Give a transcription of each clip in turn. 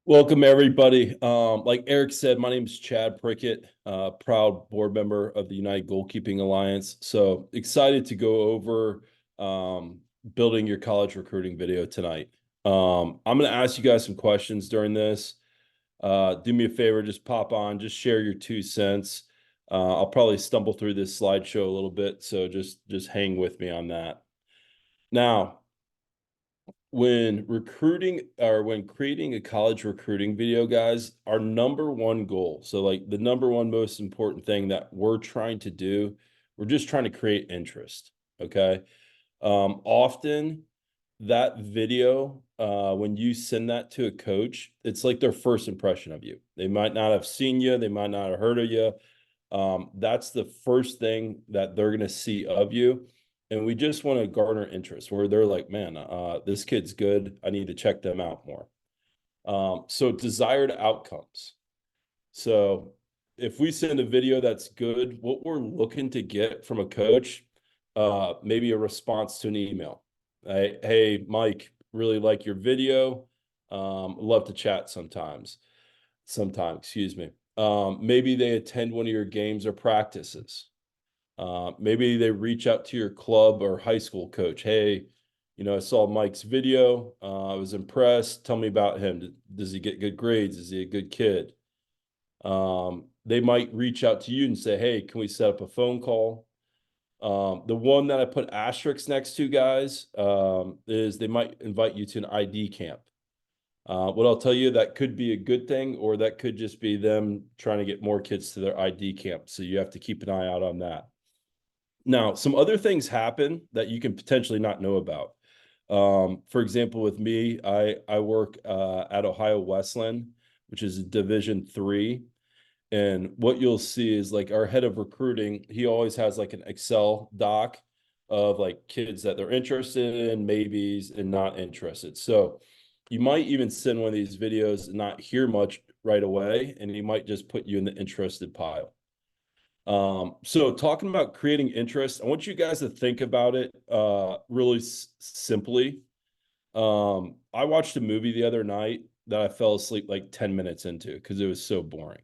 Welcome everybody. Like Eric said, my name is Chad Prickett, proud board member of the United Goalkeeping Alliance. So excited to go over building your college recruiting video tonight. I'm going to ask you guys some questions during this. Do me a favor, just pop on, just share your 2 cents. I'll probably stumble through this slideshow a little bit, so just hang with me on that. Now, when recruiting or when creating a college recruiting video, guys, our number one goal, so like the number one most important thing that we're trying to do, we're just trying to create interest. Okay. Often that video, when you send that to a coach, it's like their first impression of you. They might not have seen you, they might not have heard of you. That's the first thing that they're going to see of you. And we just want to garner interest where they're like, man, this kid's good. I need to check them out more. So desired outcomes. So if we send a video that's good, what we're looking to get from a coach, maybe a response to an email. Hey, Mike, really like your video. Love to chat sometime, excuse me. Maybe they attend one of your games or practices. Maybe they reach out to your club or high school coach. Hey, I saw Mike's video. I was impressed. Tell me about him. Does he get good grades? Is he a good kid? They might reach out to you and say, hey, can we set up a phone call? The one that I put asterisks next to, guys, is they might invite you to an ID camp. What I'll tell you, that could be a good thing, or that could just be them trying to get more kids to their ID camp. So you have to keep an eye out on that. Now, some other things happen that you can potentially not know about. For example, with me, I work at Ohio Wesleyan, which is a Division III. And what you'll see is like our head of recruiting, he always has like an Excel doc of like kids that they're interested in, maybes, and not interested. So you might even send one of these videos and not hear much right away, and he might just put you in the interested pile. So talking about creating interest, I want you guys to think about it really simply. I watched a movie the other night that I fell asleep like 10 minutes into because it was so boring.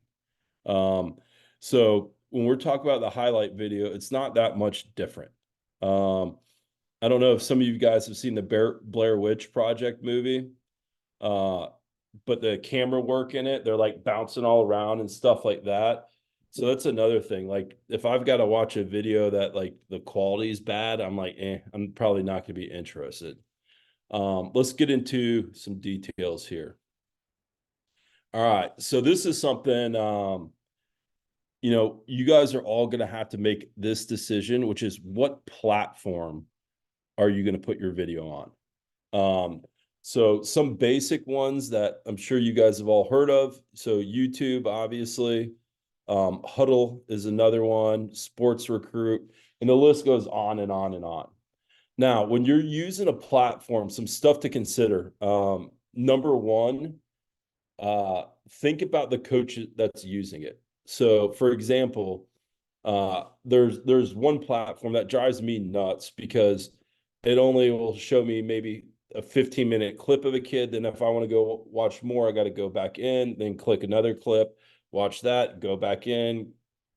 So when we're talking about the highlight video, it's not that much different. I don't know if some of you guys have seen the Blair Witch Project movie, uh, but the camera work in it, they're like bouncing all around and stuff like that. So that's another thing. Like if I've got to watch a video that like the quality is bad, I'm like, I'm probably not going to be interested. Let's get into some details here. All right. So this is something, you guys are all going to have to make this decision, which is what platform are you going to put your video on? So some basic ones that I'm sure you guys have all heard of. So YouTube, obviously. Huddle is another one, Sports Recruit, and the list goes on and on and on. Now, when you're using a platform, some stuff to consider. Number one, think about the coach that's using it. So, for example, there's one platform that drives me nuts because it only will show me maybe a 15-minute clip of a kid. Then if I want to go watch more, I got to go back in, then click another clip, watch that, go back in,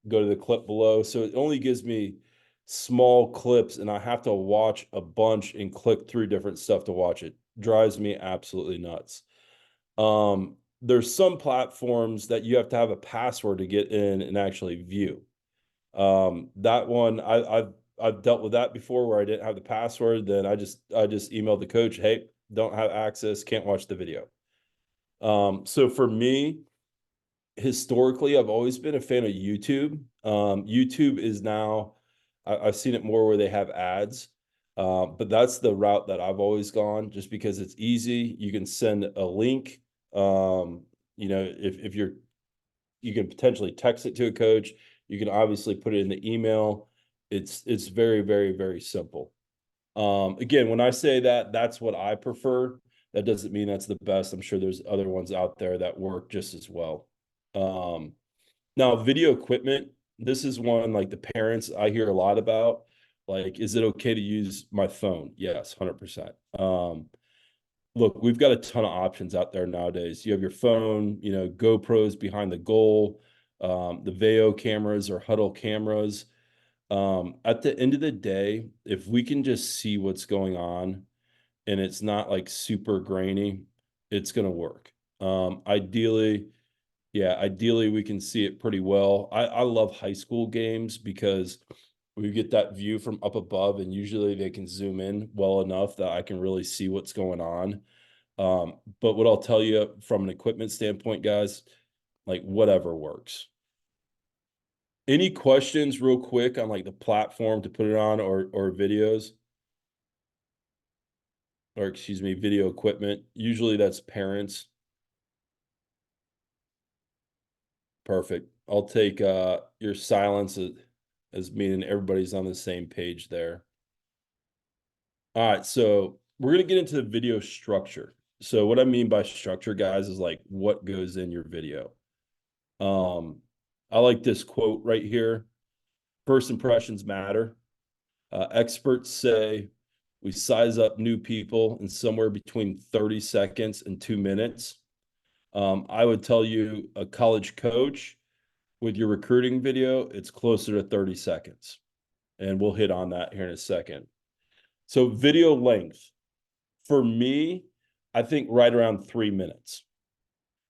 go to the clip below. So it only gives me small clips and I have to watch a bunch and click through different stuff to watch it. Drives me absolutely nuts. There's some platforms that you have to have a password to get in and actually view. That one I've dealt with that before where I didn't have the password. Then I just emailed the coach, hey, don't have access, can't watch the video. So for me, historically, I've always been a fan of YouTube. YouTube is now, I've seen it more where they have ads. But that's the route that I've always gone just because it's easy. You can send a link. If you can potentially text it to a coach. You can obviously put it in the email. It's very, very, very simple. Again, when I say that, that's what I prefer. That doesn't mean that's the best. I'm sure there's other ones out there that work just as well. Now, video equipment, this is one like the parents I hear a lot about. Like, is it okay to use my phone? Yes, 100%. Look, we've got a ton of options out there nowadays. You have your phone, GoPros behind the goal, the Veo cameras or huddle cameras. At the end of the day, if we can just see what's going on and it's not like super grainy, it's going to work. Ideally, yeah, ideally we can see it pretty well. I love high school games because we get that view from up above, and usually they can zoom in well enough that I can really see what's going on. But what I'll tell you from an equipment standpoint, guys, like whatever works. Any questions real quick on like the platform to put it on or videos? Or excuse me, video equipment. Usually that's parents. Perfect. I'll take your silence as meaning everybody's on the same page there. All right, so we're gonna get into the video structure. So what I mean by structure, guys, is like what goes in your video. I like this quote right here. First impressions matter. Experts say we size up new people in somewhere between 30 seconds and 2 minutes. I would tell you a college coach with your recruiting video, it's closer to 30 seconds. And we'll hit on that here in a second. So video length, for me, I think right around 3 minutes.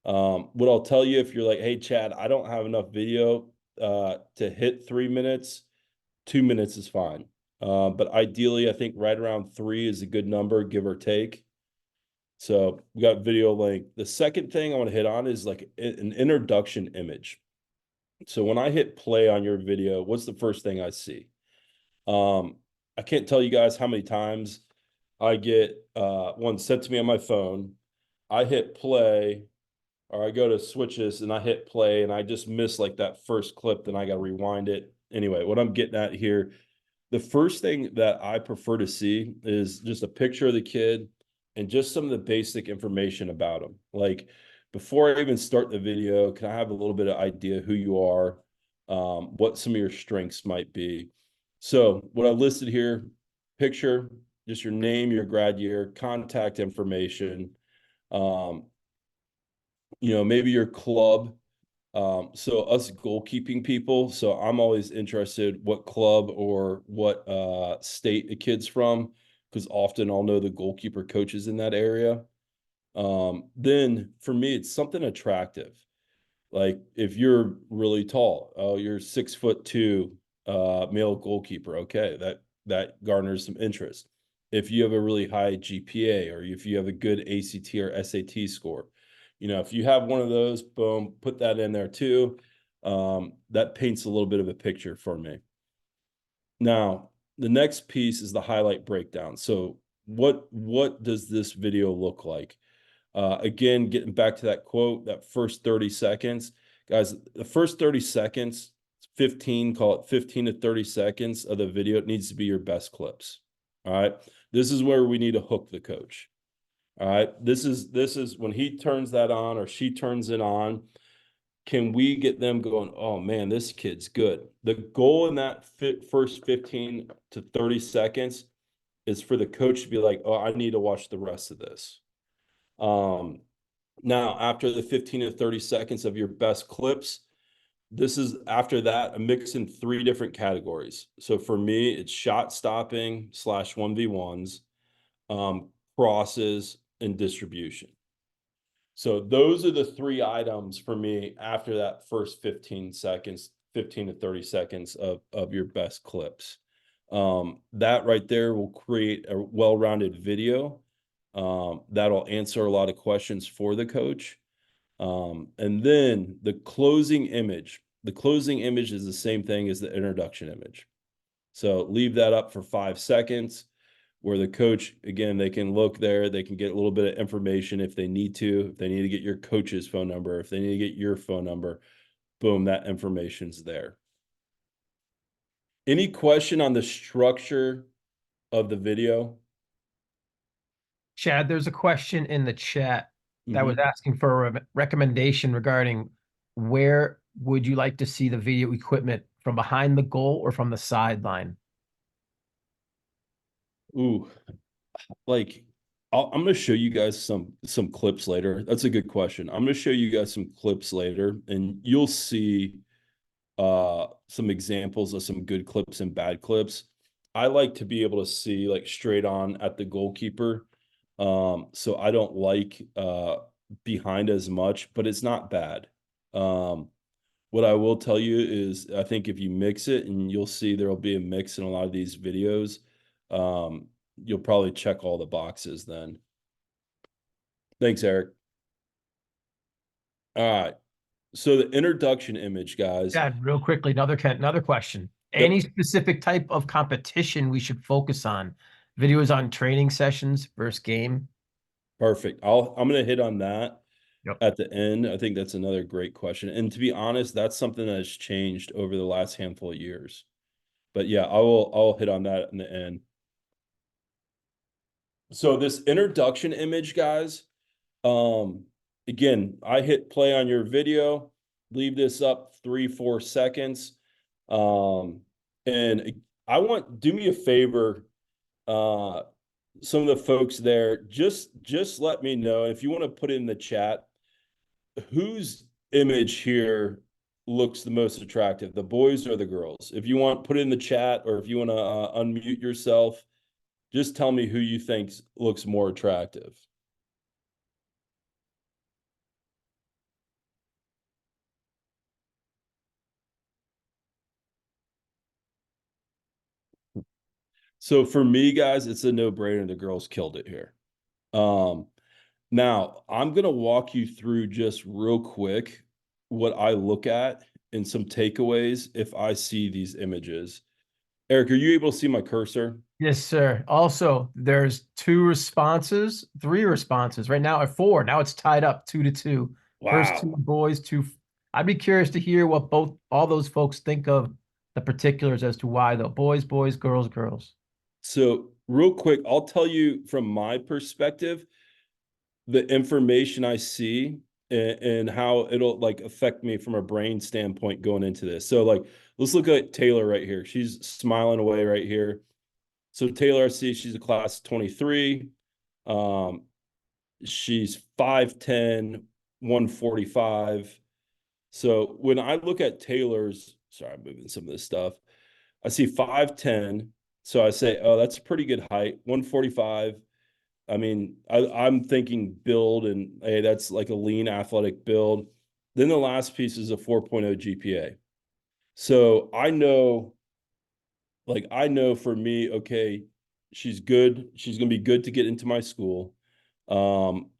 What I'll tell you if you're like, hey, Chad, I don't have enough video to hit 3 minutes, 2 minutes is fine. But ideally, I think right around 3 is a good number, give or take. So we got video length. The second thing I want to hit on is like an introduction image. So when I hit play on your video, what's the first thing I see? I can't tell you guys how many times I get one sent to me on my phone. I hit play, or I go to switch this and I hit play and I just miss like that first clip, then I got to rewind it. Anyway, what I'm getting at here, the first thing that I prefer to see is just a picture of the kid and just some of the basic information about him. Like before I even start the video, can I have a little bit of idea who you are, what some of your strengths might be? So what I listed here, picture, just your name, your grad year, contact information, um, maybe your club. So us goalkeeping people, so I'm always interested what club or what state a kid's from, because often I'll know the goalkeeper coaches in that area. Then for me, it's something attractive. Like if you're really tall, oh, you're 6'2", male goalkeeper. Okay, that garners some interest. If you have a really high GPA or if you have a good ACT or SAT score, if you have one of those, boom, put that in there too. That paints a little bit of a picture for me. Now, the next piece is the highlight breakdown. So what does this video look like? Again, getting back to that quote, that first 30 seconds, guys, the first 30 seconds, 15, call it 15 to 30 seconds of the video, it needs to be your best clips. All right. This is where we need to hook the coach. All right. This is when he turns that on or she turns it on. Can we get them going, oh man, this kid's good? The goal in that first 15 to 30 seconds is for the coach to be like, oh, I need to watch the rest of this. Now, after the 15 to 30 seconds of your best clips, this is after that, a mix in 3 different categories. So for me, it's shot stopping / 1v1s, crosses, and distribution. So those are the 3 items for me after that first 15 seconds, 15 to 30 seconds of your best clips. That right there will create a well-rounded video. That'll answer a lot of questions for the coach. And then the closing image. The closing image is the same thing as the introduction image. So leave that up for 5 seconds where the coach, again, they can look there, they can get a little bit of information if they need to. If they need to get your coach's phone number, if they need to get your phone number, boom, that information's there. Any question on the structure of the video? Chad, there's a question in the chat that was asking for a recommendation regarding where would you like to see the video equipment, from behind the goal or from the sideline? Ooh, like I'm going to show you guys some clips later. That's a good question. I'm going to show you guys some clips later, and you'll see some examples of some good clips and bad clips. I like to be able to see like straight on at the goalkeeper. So I don't like behind as much, but it's not bad. What I will tell you is I think if you mix it, and you'll see there'll be a mix in a lot of these videos, you'll probably check all the boxes then. Thanks, Eric. All right. So the introduction image, guys. Yeah, real quickly, another question. Any Yep. specific type of competition we should focus on? Videos on training sessions versus game? Perfect. I'm gonna hit on that Yep. at the end. I think that's another great question. And to be honest, that's something that has changed over the last handful of years. But yeah, I'll hit on that in the end. So this introduction image, guys, um, again, I hit play on your video, leave this up 3-4 seconds. And I want do me a favor, some of the folks there, just let me know if you want to put it in the chat whose image here looks the most attractive, the boys or the girls. If you want, put it in the chat, or if you want to unmute yourself, just tell me who you think looks more attractive. So for me, guys, it's a no-brainer. The girls killed it here. Um, Now I'm gonna walk you through just real quick what I look at and some takeaways if I see these images. Eric, are you able to see my cursor? Yes, sir. Also, there's three responses right now, or four. Now it's tied up 2-2. First two Wow. boys, two. I'd be curious to hear what all those folks think of the particulars as to why the boys, boys, girls, girls. So real quick, I'll tell you from my perspective, the information I see and how it'll like affect me from a brain standpoint going into this. So like, let's look at Taylor right here. She's smiling away right here. So Taylor, I see she's a class 23. Um, she's 5'10", 145. So when I look at Taylor's, sorry, I'm moving some of this stuff. I see 5'10". So I say, oh, that's a pretty good height. 145. I mean, I'm thinking build, and hey, that's like a lean athletic build. Then the last piece is a 4.0 GPA. So I know for me, okay, she's good. She's gonna be good to get into my school.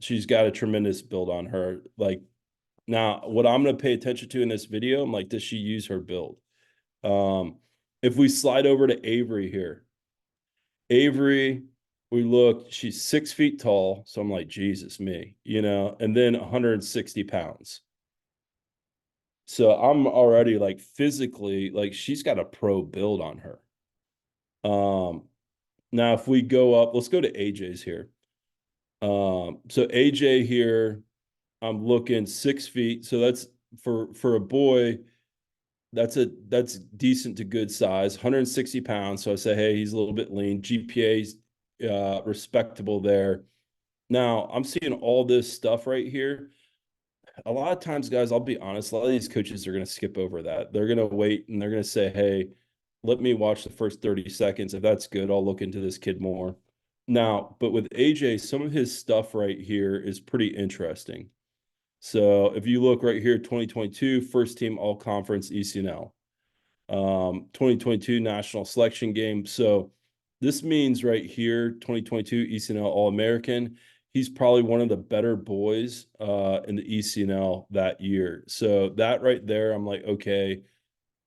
She's got a tremendous build on her. Like now, what I'm gonna pay attention to in this video, I'm like, does she use her build? If we slide over to Avery here, Avery, we look, she's 6 feet tall. So I'm like, Jesus, me, and then 160 pounds. So I'm already like physically, like she's got a pro build on her. Now if we go up, let's go to AJ's here. So AJ here, I'm looking 6 feet. So that's for a boy, that's decent to good size, 160 pounds. So I say, hey, he's a little bit lean. GPA's respectable there. Now I'm seeing all this stuff right here. A lot of times, guys, I'll be honest, a lot of these coaches are going to skip over that. They're going to wait and they're going to say, hey, let me watch the first 30 seconds. If that's good, I'll look into this kid more. Now, but with AJ, some of his stuff right here is pretty interesting. So if you look right here, 2022 first team all conference ECNL, 2022 national selection game. So this means right here, 2022 ECNL All American. He's probably one of the better boys in the ECNL that year. So that right there, I'm like, okay,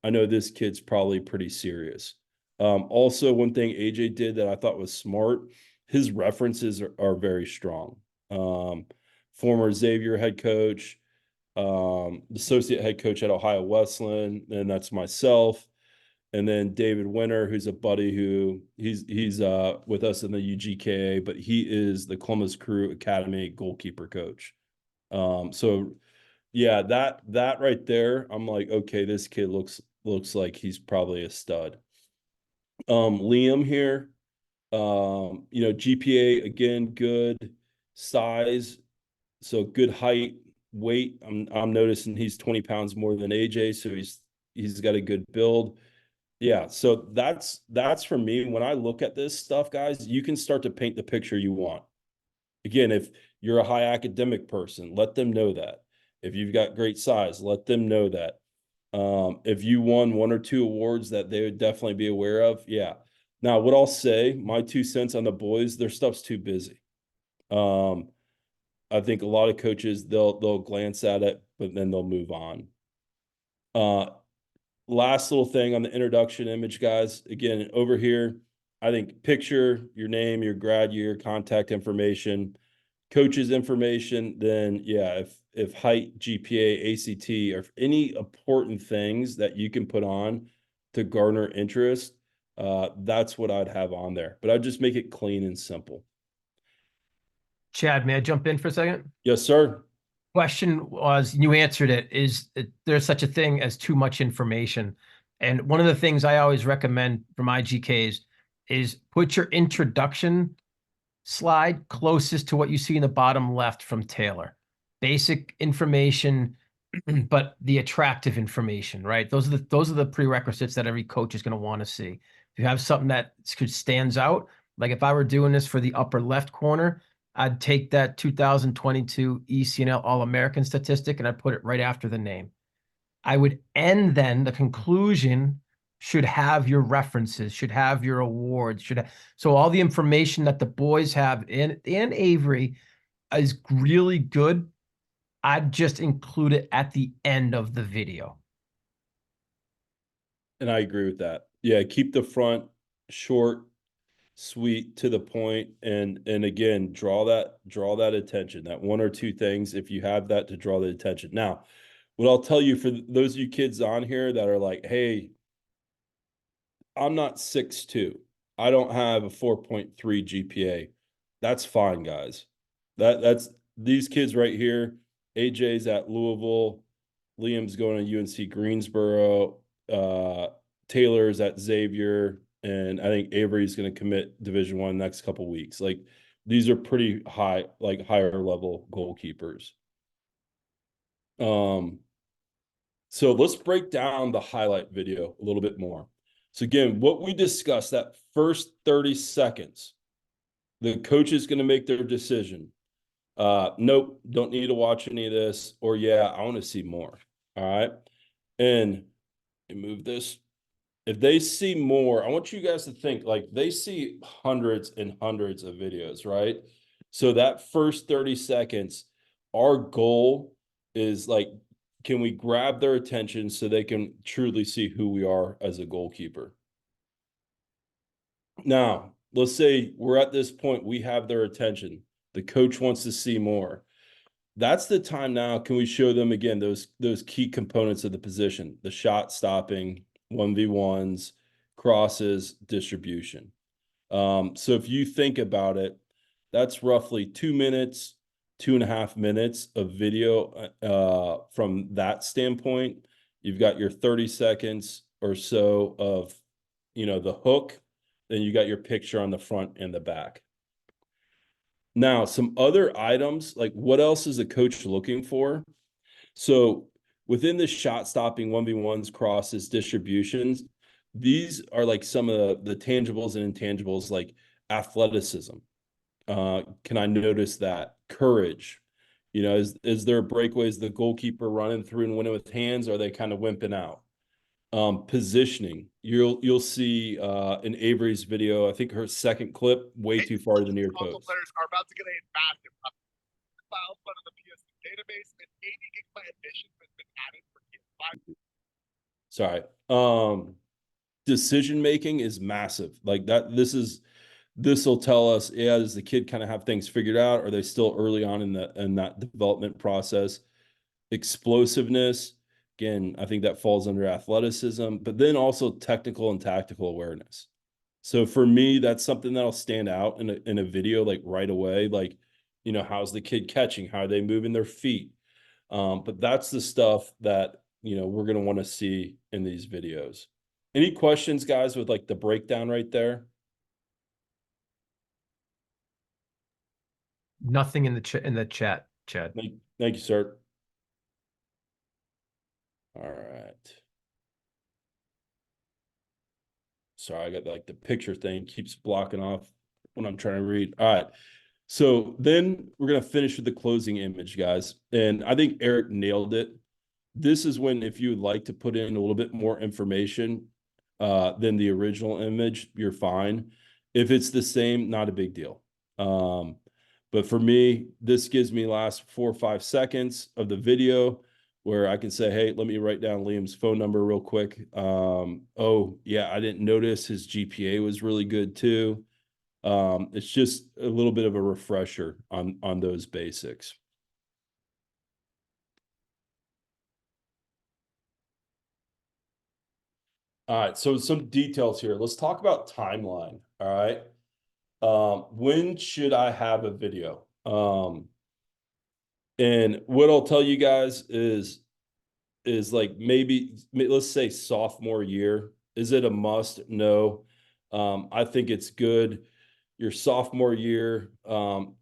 I know this kid's probably pretty serious. Also, one thing AJ did that I thought was smart, his references are very strong. Former Xavier head coach, associate head coach at Ohio Wesleyan, and that's myself. And then David Winter, who's a buddy who he's with us in the UGKA, but he is the Columbus Crew Academy goalkeeper coach. So yeah, that right there, I'm like, okay, this kid looks like he's probably a stud. Liam here, GPA again, good size, so good height, weight. I'm noticing he's 20 pounds more than AJ, so he's got a good build. Yeah, so that's for me. When I look at this stuff, guys, you can start to paint the picture you want. Again, if you're a high academic person, let them know that. If you've got great size, let them know that. If you won one or two awards that they would definitely be aware of, yeah. Now, what I'll say, my 2 cents on the boys, their stuff's too busy. Um, I think a lot of coaches they'll glance at it, but then they'll move on. Uh, Last little thing on the introduction image, guys. Again, over here, I think picture, your name, your grad year, contact information, coach's information. Then yeah, if height, GPA, ACT, or any important things that you can put on to garner interest, that's what I'd have on there. But I'd just make it clean and simple. Chad, may I jump in for a second? Yes, sir. Question was, you answered it, is there's such a thing as too much information. And one of the things I always recommend for my GKs is put your introduction slide closest to what you see in the bottom left from Taylor. Basic information, but the attractive information, right? Those are the prerequisites that every coach is going to want to see. If you have something that stands out, like if I were doing this for the upper left corner, I'd take that 2022 ECNL All-American statistic and I'd put it right after the name. I would end then the conclusion should have your references, should have your awards, so all the information that the boys have in Avery is really good. I'd just include it at the end of the video. And I agree with that. Yeah, keep the front short, sweet, to the point, and again, draw that attention. That one or two things, if you have that, to draw the attention. Now, what I'll tell you, for those of you kids on here that are like, hey, I'm not 6'2". I don't have a 4.3 GPA. That's fine, guys. That's these kids right here. AJ's at Louisville. Liam's going to UNC Greensboro. Taylor's at Xavier, and I think Avery's going to commit Division I next couple weeks. Like, these are pretty high, like higher level goalkeepers. So let's break down the highlight video a little bit more. So again, what we discussed, that first 30 seconds, the coach is going to make their decision. Nope, don't need to watch any of this, or yeah, I want to see more. All right. And move this. If they see more, I want you guys to think like they see hundreds and hundreds of videos, right? So that first 30 seconds, our goal is like, can we grab their attention so they can truly see who we are as a goalkeeper? Now, let's say we're at this point, we have their attention. The coach wants to see more. That's the time now. Can we show them again those key components of the position, the shot stopping, 1v1s, crosses, distribution. So if you think about it, that's roughly 2 minutes, 2.5 minutes of video from that standpoint. You've got your 30 seconds or so of, the hook. Then you got your picture on the front and the back. Now, some other items, like what else is a coach looking for? So within the shot stopping, 1v1s, crosses, distributions, these are like some of the tangibles and intangibles, like athleticism. Can I notice that? Courage. Is there breakaways, the goalkeeper running through and winning with hands, or are they kind of wimping out? Positioning. You'll see in Avery's video, I think her second clip, way too far to the near post. Players are about to get a massive file fund of the PS database, and 80 gigabyte edition has been added for PS5. Sorry. Decision making is massive. Like that, this will tell us, yeah, does the kid kind of have things figured out? Are they still early on in that development process? Explosiveness, again, I think that falls under athleticism, but then also technical and tactical awareness. So for me, that's something that'll stand out in a video like right away. Like, how's the kid catching? How are they moving their feet? But that's the stuff that we're going to want to see in these videos. Any questions, guys, with like the breakdown right there? Nothing in the chat, Chad. Thank you, sir. All right. Sorry, I got like the picture thing keeps blocking off when I'm trying to read. All right. So then we're going to finish with the closing image, guys. And I think Eric nailed it. This is when, if you would like to put in a little bit more information than the original image, you're fine. If it's the same, not a big deal. But for me, this gives me last 4 or 5 seconds of the video where I can say, hey, let me write down Liam's phone number real quick. Oh, yeah, I didn't notice his GPA was really good too. It's just a little bit of a refresher on those basics. All right, so some details here. Let's talk about timeline. All right. When should I have a video? And what I'll tell you guys is like maybe let's say sophomore year. Is it a must? No. I think it's good. Your sophomore year,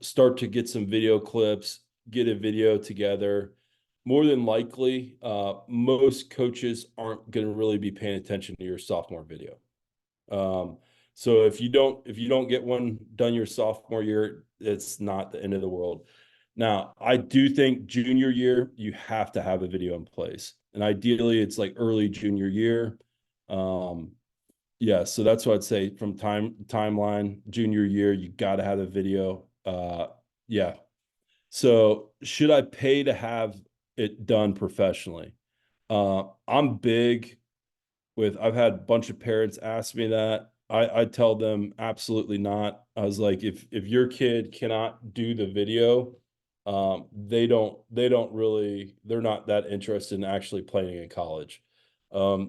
start to get some video clips, get a video together. More than likely, most coaches aren't going to really be paying attention to your sophomore video. So if you don't get one done your sophomore year, it's not the end of the world. Now, I do think junior year, you have to have a video in place. And ideally, it's like early junior year. Yeah, so that's what I'd say from timeline, junior year, you got to have a video. Yeah. So should I pay to have it done professionally? I'm big I've had a bunch of parents ask me that. I tell them absolutely not. I was like, if your kid cannot do the video, they're not that interested in actually playing in college.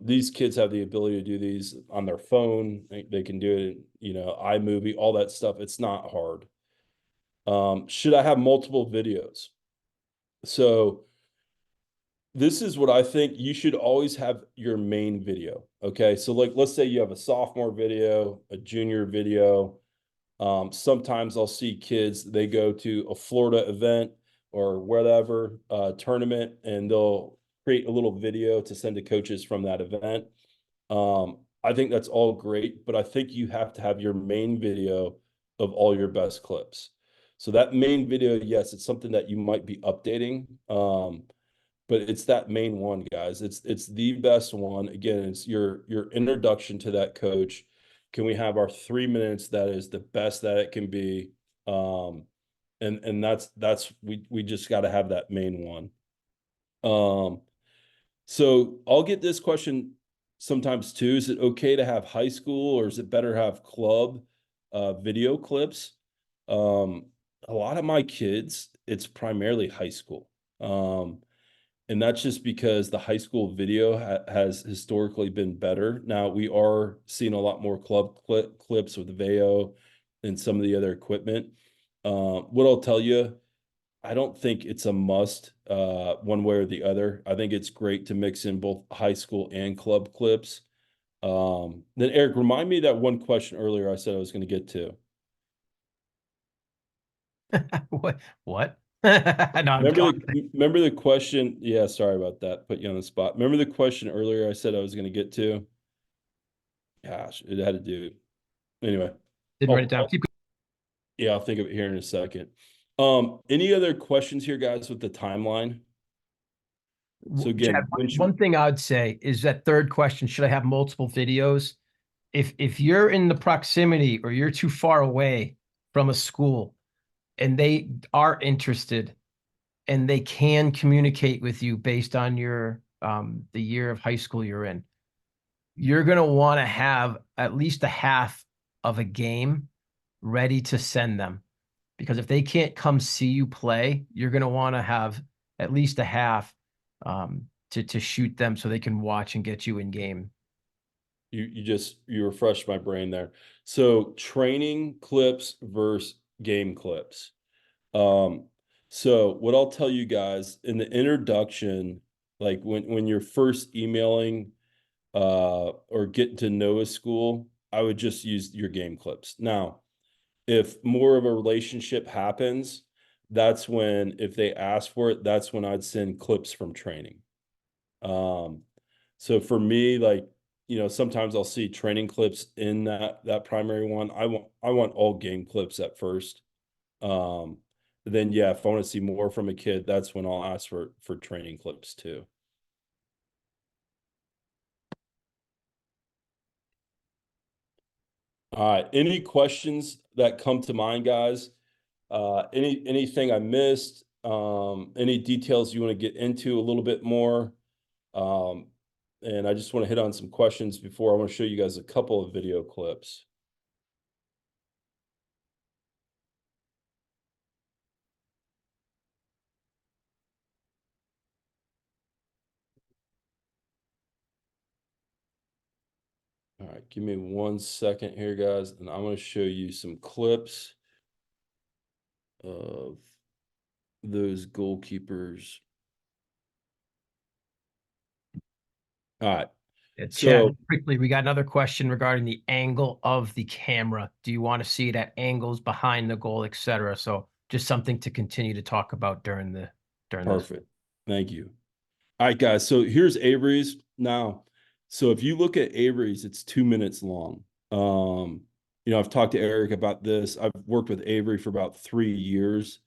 These kids have the ability to do these on their phone. They can do it, iMovie, all that stuff. It's not hard. Should I have multiple videos? So this is what I think. You should always have your main video. Okay. So like, let's say you have a sophomore video, a junior video. Sometimes I'll see kids, they go to a Florida event or whatever tournament, and they'll create a little video to send to coaches from that event. I think that's all great, but I think you have to have your main video of all your best clips. So that main video, yes, it's something that you might be updating. But it's that main one, guys. It's the best one. Again, it's your introduction to that coach. Can we have our 3 minutes that is the best that it can be? And that's we just got to have that main one. So I'll get this question sometimes too. Is it okay to have high school, or is it better to have club video clips? A lot of my kids, it's primarily high school. And that's just because the high school video has historically been better. Now we are seeing a lot more club clips with Veo and some of the other equipment. What I'll tell you, I don't think it's a must one way or the other. I think it's great to mix in both high school and club clips. Then Eric, remind me that one question earlier I said I was going to get to. What? No, remember the question? Yeah, sorry about that. Put you on the spot. Remember the question earlier I said I was going to get to? Gosh, it had to do. Anyway. Didn't write it down. Yeah, I'll think of it here in a second. Any other questions here, guys, with the timeline? So again, Chad, one thing I'd say is that third question, should I have multiple videos? If you're in the proximity or you're too far away from a school and they are interested and they can communicate with you based on your the year of high school you're in, you're going to want to have at least a half of a game ready to send them. Because if they can't come see you play, you're going to want to have at least a half to shoot them so they can watch and get you in game. You refreshed my brain there. So training clips versus game clips. So what I'll tell you guys in the introduction, like when you're first emailing or getting to know a school, I would just use your game clips. Now, if more of a relationship happens, that's when, if they ask for it, that's when I'd send clips from training. So for me, like, sometimes I'll see training clips in that primary one. I want all game clips at first. Um, then yeah, if I want to see more from a kid, that's when I'll ask for training clips too. All right. Any questions that come to mind, guys? Anything I missed? Any details you want to get into a little bit more? And I just want to hit on some questions before I want to show you guys a couple of video clips. All right, give me 1 second here, guys, and I'm going to show you some clips of those goalkeepers. All right. Chad, quickly, we got another question regarding the angle of the camera. Do you want to see it at angles behind the goal, etc.? So just something to continue to talk about during Perfect. Thank you. All right, guys. So here's Avery's now. So if you look at Avery's, it's 2 minutes long. I've talked to Eric about this. I've worked with Avery for about 3 years.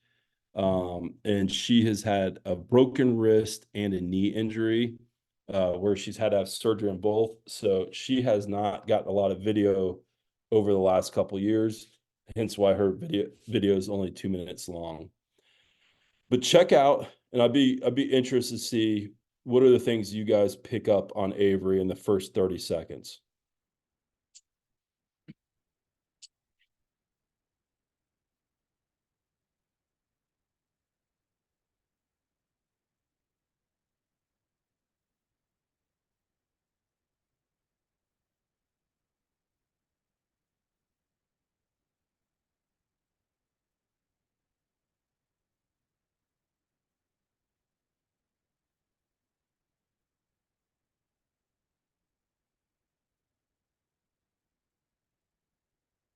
And she has had a broken wrist and a knee injury, where she's had to have surgery on both. So she has not gotten a lot of video over the last couple of years, hence why her video is only 2 minutes long. But check out, and I'd be interested to see what are the things you guys pick up on Avery in the first 30 seconds.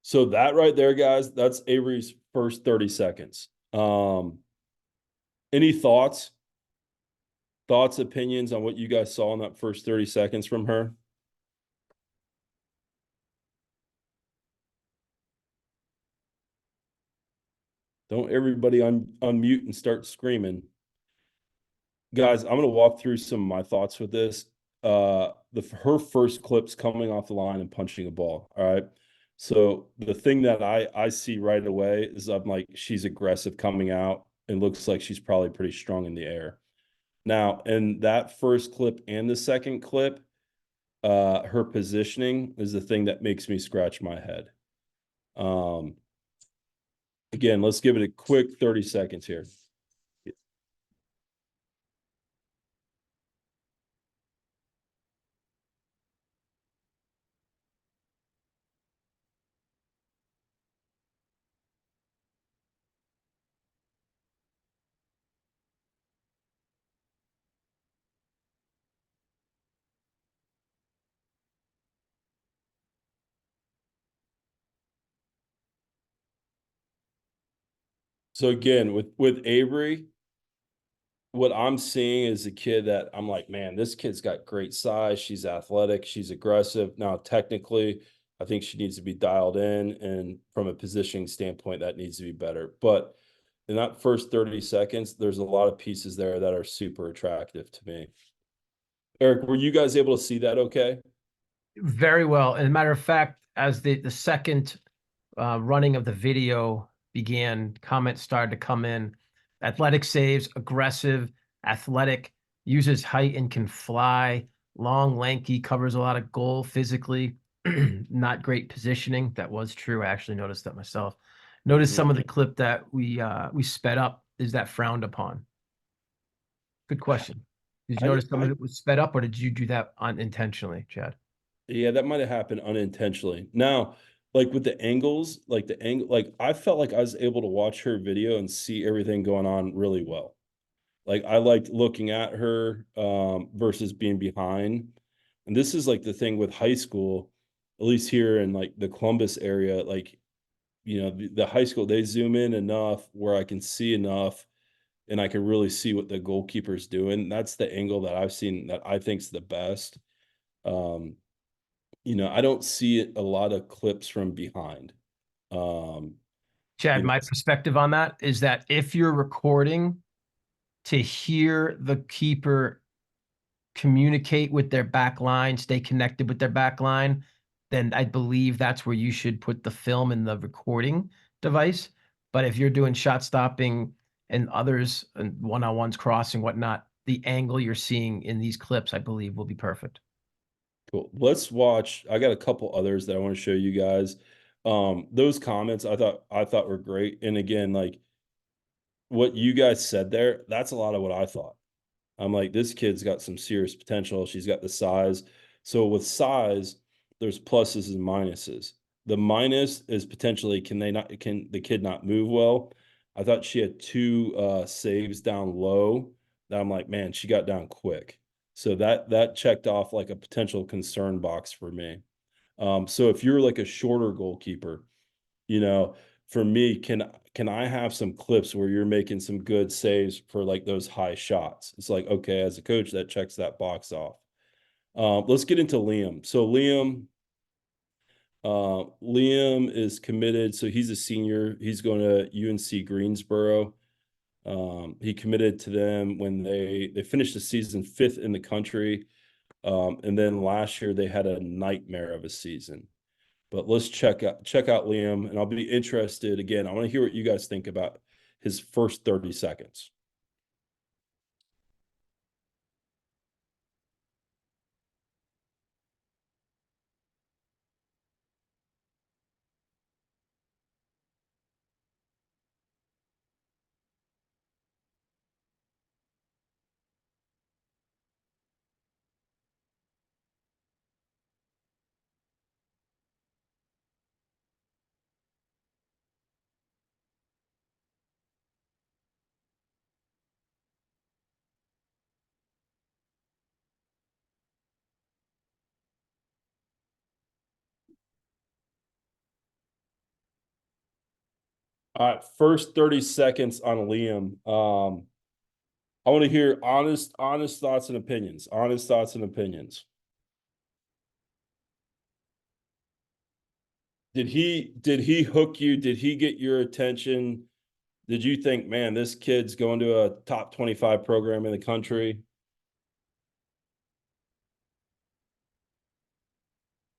So that right there, guys, that's Avery's first 30 seconds. Any thoughts, opinions on what you guys saw in that first 30 seconds from her? Don't everybody unmute and start screaming. Guys, I'm going to walk through some of my thoughts with this. Her first clip's coming off the line and punching a ball. All right. So the thing that I see right away is I'm like, she's aggressive coming out and looks like she's probably pretty strong in the air. Now, in that first clip and the second clip, her positioning is the thing that makes me scratch my head. Again, let's give it a quick 30 seconds here. So again, with Avery, what I'm seeing is a kid that I'm like, man, this kid's got great size. She's athletic. She's aggressive. Now, technically, I think she needs to be dialed in. And from a positioning standpoint, that needs to be better. But in that first 30 seconds, there's a lot of pieces there that are super attractive to me. Eric, were you guys able to see that okay? Very well. And a matter of fact, as the second running of the video began, comments started to come in. Athletic saves, aggressive, athletic, uses height and can fly, long, lanky, covers a lot of goal physically, not great positioning. That was true. I actually noticed that myself. Notice some of the clip that we sped up. Is that frowned upon? Good question. Did you notice some of it was sped up, or did you do that unintentionally, Chad? Yeah, that might have happened unintentionally. Now, like with the angles, like I felt like I was able to watch her video and see everything going on really well. Like I liked looking at her versus being behind. And this is like the thing with high school, at least here in like the Columbus area, like the high school, they zoom in enough where I can see enough and I can really see what the goalkeeper's doing. That's the angle that I've seen that I think's the best. Um, I don't see a lot of clips from behind. Um, Chad, you know, my perspective on that is that if you're recording to hear the keeper communicate with their back line, stay connected with their back line, then I believe that's where you should put the film in the recording device. But if you're doing shot stopping and others and one-on-ones crossing, whatnot, the angle you're seeing in these clips, I believe, will be perfect. cool. Let's watch. I got a couple others that I want to show you guys. Those comments I thought were great. And again, like what you guys said there, that's a lot of what I thought. I'm like, this kid's got some serious potential. She's got the size. So with size, there's pluses and minuses. The minus is potentially can the kid not move well? I thought she had two saves down low that I'm like, man, she got down quick. So that checked off like a potential concern box for me. So if you're like a shorter goalkeeper, you know, for me, can I have some clips where you're making some good saves for like those high shots? It's like, okay, as a coach, that checks that box off. Let's get into Liam. So Liam is committed. So he's a senior. He's going to UNC Greensboro. He committed to them when they finished the season 5th in the country. And then last year they had a nightmare of a season. But let's check out Liam, and I'll be interested again. I want to hear what you guys think about his first 30 seconds. All right, first 30 seconds on Liam. I want to hear honest thoughts and opinions. Honest thoughts and opinions. Did he hook you? Did he get your attention? Did you think, man, this kid's going to a top 25 program in the country?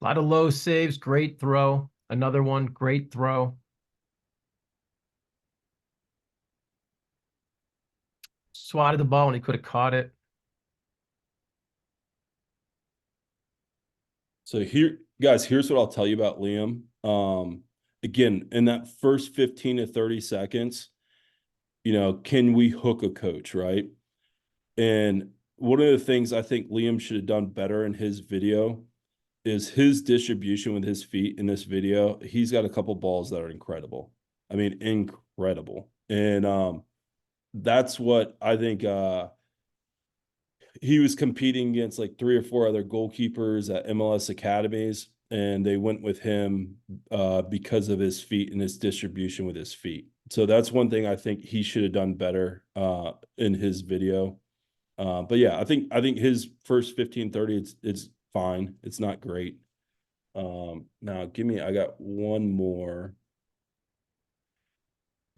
A lot of low saves, great throw. Another one, great throw. Swatted the ball and he could have caught it. So here, guys, here's what I'll tell you about Liam. Again, in that first 15 to 30 seconds, can we hook a coach, right? And one of the things I think Liam should have done better in his video is his distribution with his feet in this video. He's got a couple balls that are incredible. I mean, incredible. And that's what I think he was competing against like 3 or 4 other goalkeepers at MLS academies, and they went with him because of his feet and his distribution with his feet. So that's one thing I think he should have done better in his video. But yeah, I think his first 15-30, it's fine. It's not great. Now I got one more.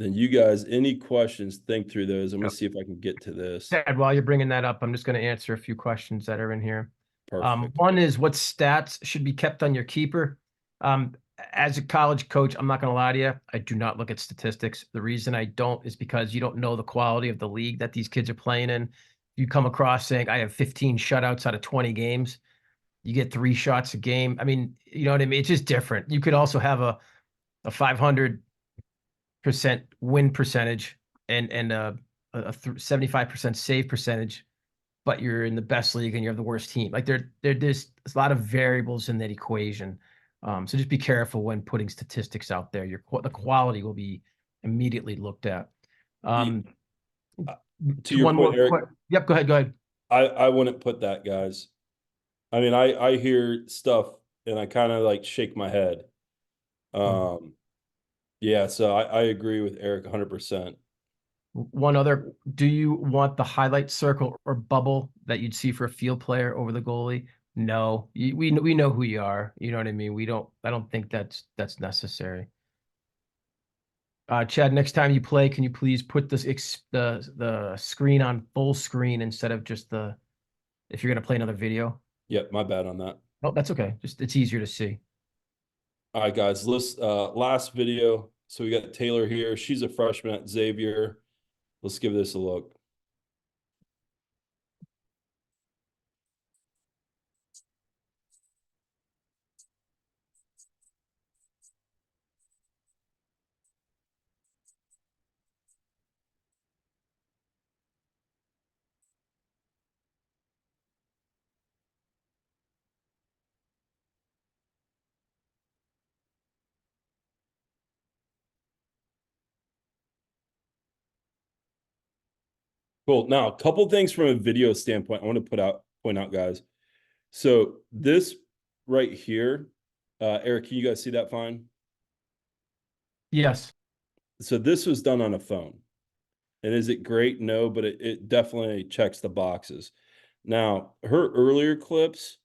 Then you guys, any questions, think through those. I'm gonna see if I can get to this. Chad, while you're bringing that up, I'm just going to answer a few questions that are in here. Perfect. One is what stats should be kept on your keeper? As a college coach, I'm not going to lie to you. I do not look at statistics. The reason I don't is because you don't know the quality of the league that these kids are playing in. You come across saying, I have 15 shutouts out of 20 games. You get 3 shots a game. I mean, you know what I mean? It's just different. You could also have a 500% win percentage and a 75% save percentage, but you're in the best league and you have the worst team. Like there's a lot of variables in that equation. So just be careful when putting statistics out there. The quality will be immediately looked at. To your One point, more. Eric, Yep, go ahead. Go ahead. I wouldn't put that, guys. I mean, I hear stuff and I kind of like shake my head. Yeah, so I agree with Eric 100%. One other, do you want the highlight circle or bubble that you'd see for a field player over the goalie? No, we know who you are. You know what I mean? I don't think that's necessary. Chad, next time you play, can you please put the screen on full screen instead of just if you're gonna play another video? Yep, my bad on that. Oh, that's okay. Just it's easier to see. All right, guys, last video. So we got Taylor here. She's a freshman at Xavier. Let's give this a look. Cool. Now, a couple things from a video standpoint I want to point out, guys. So this right here, Eric, can you guys see that fine? Yes. So this was done on a phone. And is it great? No, but it definitely checks the boxes. Now, her earlier clips,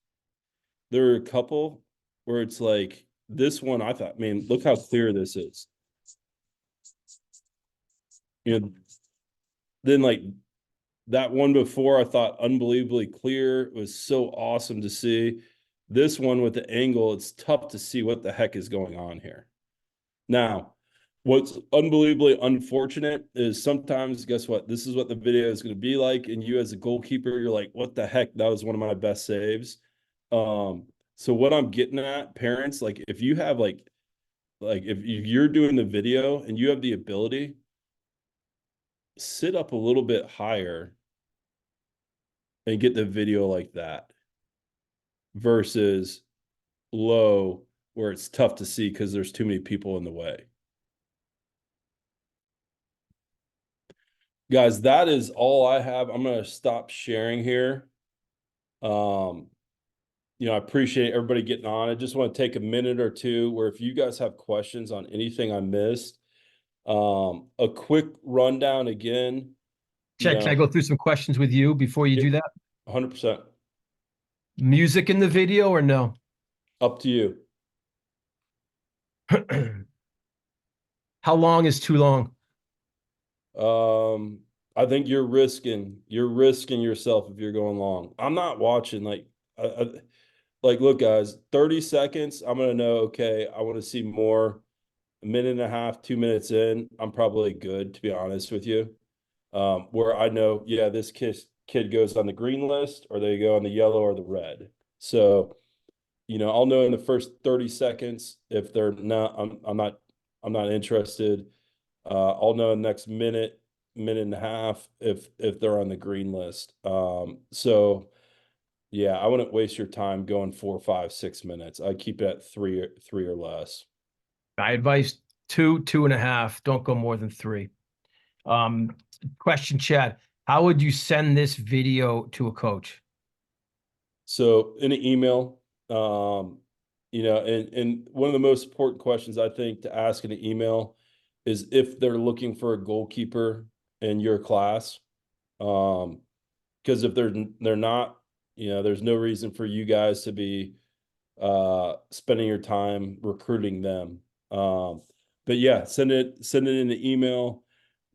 there are a couple where it's like this one, I thought, man, look how clear this is. You know, then like that one before, I thought unbelievably clear. It was so awesome to see. This one with the angle, it's tough to see what the heck is going on here. Now, what's unbelievably unfortunate is sometimes, guess what? This is what the video is going to be like. And you, as a goalkeeper, you're like, what the heck? That was one of my best saves. So what I'm getting at, parents, like if you have like if you're doing the video and you have the ability, sit up a little bit higher and get the video like that versus low where it's tough to see because there's too many people in the way. Guys, that is all I have. I'm going to stop sharing here. I appreciate everybody getting on. I just want to take a minute or two where if you guys have questions on anything I missed, a quick rundown again. Chad, can I go through some questions with you before you do that? 100%. Music in the video or no? Up to you. How long is too long? I think you're risking yourself if you're going long. I'm not watching like look, guys, 30 seconds. I'm gonna know, okay, I want to see more. A minute and a half, 2 minutes in, I'm probably good, to be honest with you. Where I know, yeah, this kid goes on the green list or they go on the yellow or the red. So, I'll know in the first 30 seconds if they're not, I'm not interested. I'll know in the next minute and a half if they're on the green list. So yeah, I wouldn't waste your time going 4, 5, 6 minutes. I keep it at three or less. I advise 2.5. Don't go more than 3. Question, Chad. How would you send this video to a coach? So in an email, and one of the most important questions I think to ask in an email is if they're looking for a goalkeeper in your class. Because if they're not, there's no reason for you guys to be spending your time recruiting them. But yeah, send it in the email.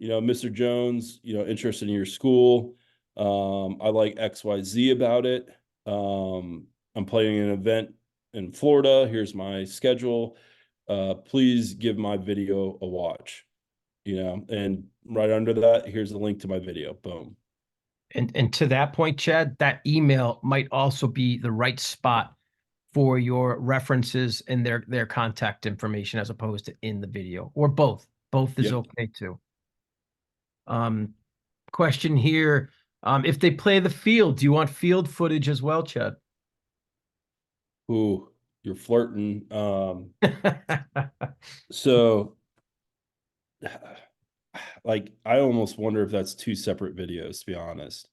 Mr. Jones, interested in your school. I like XYZ about it. I'm playing an event in Florida. Here's my schedule. Please give my video a watch. And right under that, here's the link to my video. Boom. And to that point, Chad, that email might also be the right spot for your references and their contact information as opposed to in the video or both. Both is Yep. okay too. Question here. If they play the field, do you want field footage as well, Chad? Ooh, you're flirting. So like I almost wonder if that's 2 separate videos, to be honest.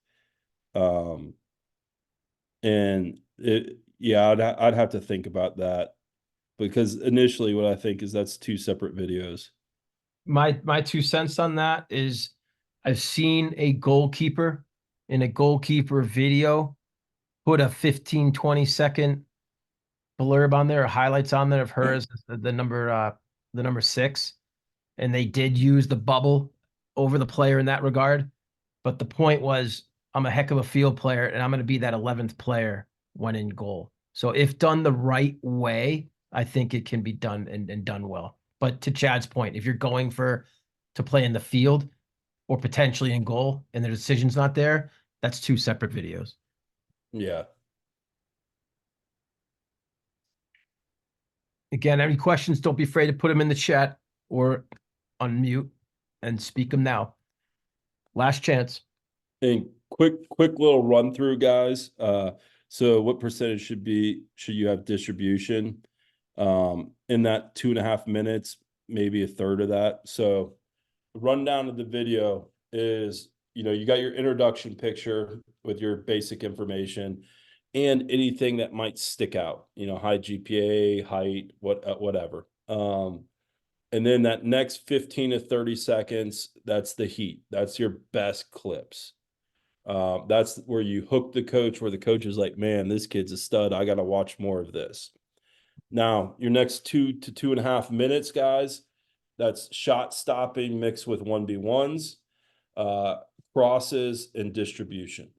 And yeah, I'd have to think about that. because initially what I think is that's two separate videos. My 2 cents on that is I've seen a goalkeeper in a goalkeeper video put a 15, 20-second blurb on there or highlights on there of her as the number 6. And they did use the bubble over the player in that regard. But the point was, I'm a heck of a field player and I'm going to be that 11th player when in goal. So if done the right way, I think it can be done and done well. But to Chad's point, if you're going to play in the field or potentially in goal and the decision's not there, that's two separate videos. Yeah. Again, any questions, don't be afraid to put them in the chat or unmute and speak them now. Last chance. And quick little run through, guys. So what percentage should you have distribution? In that 2.5 minutes, maybe a third of that. So the rundown of the video is, you got your introduction picture with your basic information and anything that might stick out, high GPA, height, whatever. And then that next 15 to 30 seconds, that's the heat. That's your best clips. That's where you hook the coach, where the coach is like, man, this kid's a stud. I got to watch more of this. Now, your next 2 to 2.5 minutes, guys, that's shot stopping mixed with 1v1s, crosses, and distribution.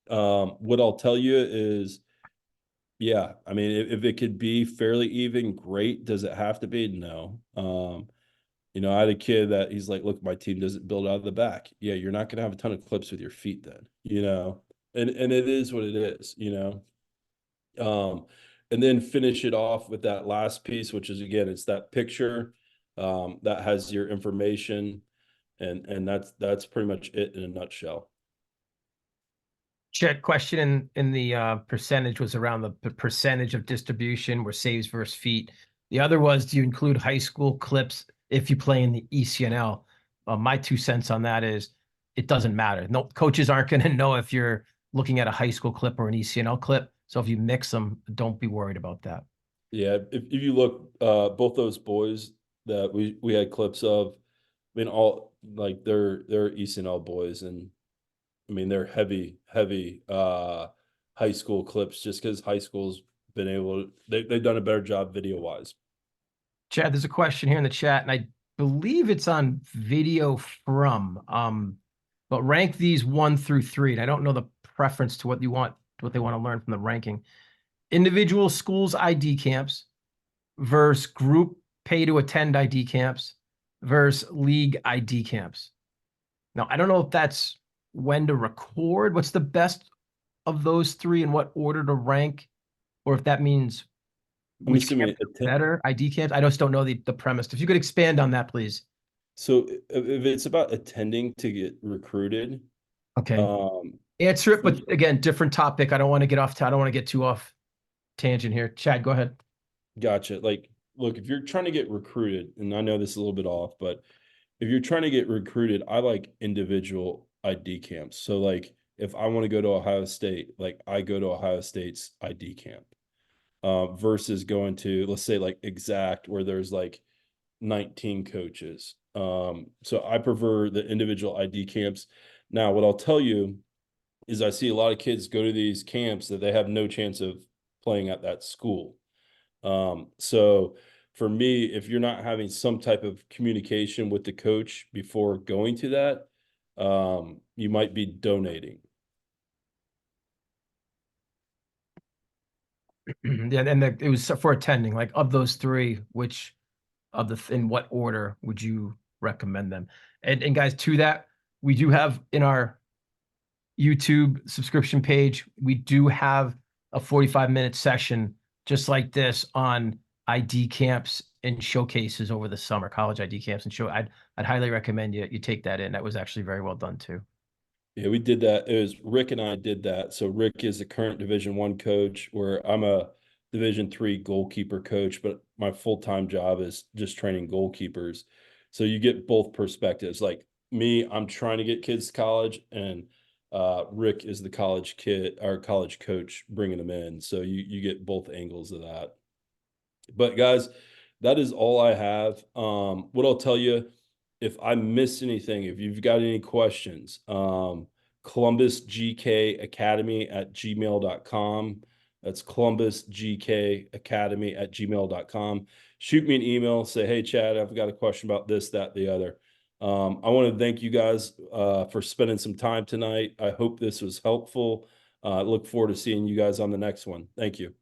What I'll tell you is, yeah, I mean, if it could be fairly even, great. Does it have to be? No. I had a kid that he's like, look, my team doesn't build out of the back. Yeah, you're not going to have a ton of clips with your feet then, and it is what it is, and then finish it off with that last piece, which is, again, it's that picture that has your information, and that's pretty much it in a nutshell. Check question in the percentage was around the percentage of distribution where saves versus feet. The other was, do you include high school clips if you play in the ECNL? My 2 cents on that is it doesn't matter. No, coaches aren't going to know if you're looking at a high school clip or an ECNL clip. So if you mix them, don't be worried about that. Yeah, if you look, both those boys that we had clips of, I mean, all like they're ECNL boys, and I mean they're heavy high school clips, just because high school's been able to, they've done a better job video wise. Chad, there's a question here in the chat, and I believe it's on video from. But rank these 1 through 3. And I don't know the preference to what they want to learn from the ranking. Individual schools ID camps versus group pay to attend ID camps versus league ID camps. Now, I don't know if that's when to record. What's the best of those 3 and what order to rank, or if that means which camp better, ID camps. I just don't know the premise. If you could expand on that, please. So if it's about attending to get recruited, okay, answer it. But again, different topic. I don't want to get off. I don't want to get too off tangent here. Chad, go ahead. Gotcha. Like, look, if you're trying to get recruited, and I know this is a little bit off, but if you're trying to get recruited, I like individual ID camps. So like, if I want to go to Ohio State, like I go to Ohio State's ID camp, versus going to, let's say, like Exact, where there's like 19 coaches. So I prefer the individual ID camps. Now, what I'll tell you is I see a lot of kids go to these camps that they have no chance of playing at that school. So for me, if you're not having some type of communication with the coach before going to that, you might be donating. Yeah, and it was for attending. Like, of those 3, which of in what order would you recommend them? And guys, to that, we do have in our YouTube subscription page, we do have a 45-minute session just like this on ID camps and showcases over the summer, college ID camps and show. I'd highly recommend you take that in. That was actually very well done too. Yeah, we did that. It was Rick and I did that. So Rick is the current Division I coach, where I'm a Division III goalkeeper coach, but my full-time job is just training goalkeepers. So you get both perspectives. Like me, I'm trying to get kids to college, and Rick is the college kid, our college coach, bringing them in. So you get both angles of that. But guys, that is all I have. What I'll tell you, if I miss anything, if you've got any questions, Columbus GK Academy at gmail.com. That's Columbus GK Academy at gmail.com. Shoot me an email, say, hey, Chad, I've got a question about this, that, the other. I want to thank you guys for spending some time tonight. I hope this was helpful. Look forward to seeing you guys on the next one. Thank you.